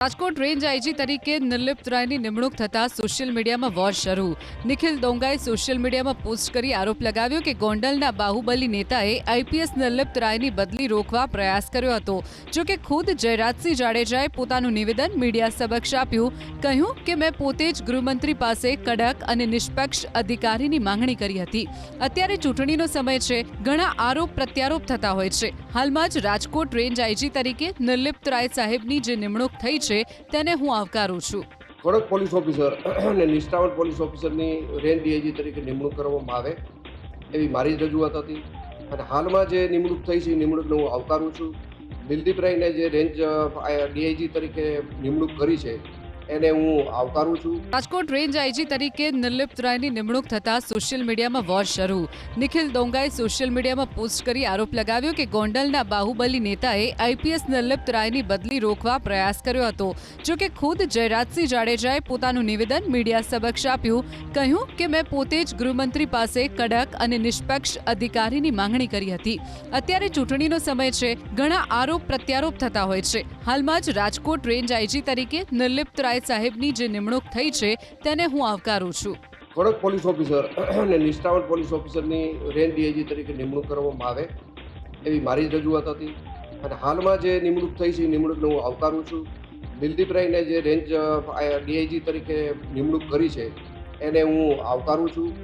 Rajkot range IG તરીકે નિર્લિપ્ત રાયની નિમણૂક થતા સોશિયલ મીડિયામાં વોર શરૂ। નિખિલ દોંગાએ સોશિયલ મીડિયામાં પોસ્ટ કરી આરોપ લગાવ્યો કે ગોંડલના બાહુબલી નેતાએ આઈપીએસ નિર્લિપ્ત રાયની બદલી રોકવા પ્રયાસ કર્યો હતો। જો કે ખુદ જયરાજસિંહ જાડેજાએ પોતાનું નિવેદન મીડિયા સમક્ષ આપ્યું। કહ્યું કે મેં પોતે જ ગૃહમંત્રી પાસે કડક અને નિષ્પક્ષ અધિકારીની માંગણી કરી હતી। અત્યારે ચૂંટણીનો સમય છે, ઘણા આરોપ પ્રત્યારોપ થતા હોય છે। હાલમાં જ રાજકોટ રેન્જ આઈજી તરીકે નિર્લિપ્ત રાય સાહેબની જે નિમણૂક થઈ છે તેને હું આવકારું છું। કડક પોલીસ ઓફિસર અને નિષ્ઠાવાન પોલીસ ઓફિસરની રેન્જ ડીઆઈજી તરીકે નિમણૂક કરવામાં આવે એવી મારી જ રજૂઆત હતી અને હાલમાં જે નિમણૂક થઈ છે એ નિમણૂકને હું આવકારું છું। દિલદીપ રાયને જે રેન્જ ડીઆઈજી તરીકે નિમણૂક કરી છે એને હું આવકારું છું। રાજકોટ રેન્જ આઈજી તરીકે નિર્લિપ્ત રાયની નિમણૂક થતા સોશિયલ મીડિયામાં વોર શરૂ। નિખિલ દોંગાએ સોશિયલ મીડિયામાં પોસ્ટ કરી આરોપ લગાવ્યો કે ગોંડલના બાહુબલી નેતાએ આઈપીએસ નિર્લિપ્ત રાયની બદલી રોકવા પ્રયાસ કર્યો હતો। જો કે ખુદ જયરાજસિંહ જાડેજાએ પોતાનું નિવેદન મીડિયા સમક્ષ આપ્યું। કહ્યું કે મેં પોતે જ ગૃહમંત્રી પાસે કડક અને નિષ્પક્ષ અધિકારીની માંગણી કરી હતી। અત્યારે ચૂંટણીનો સમય છે, ઘણા આરોપ પ્રત્યારોપ થતા હોય છે। હાલમાં જ રાજકોટ રેન્જ આઈજી તરીકે નિર્લિપ્ત રાય સાહેબની જે નિમણૂક થઈ છે તેને હું આવકારું છું। કડક પોલીસ ઓફિસર અને નિષ્ઠાવાન પોલીસ ઓફિસરની રેન્જ ડીઆઈજી તરીકે નિમણૂક કરવામાં આવે એવી મારી જ રજૂઆત હતી અને હાલમાં જે નિમણૂક થઈ છે એ નિમણૂકને હું આવકારું છું। દિલદીપ રાયને જે રેન્જ ડીઆઈજી તરીકે નિમણૂક કરી છે એને હું આવકારું છું।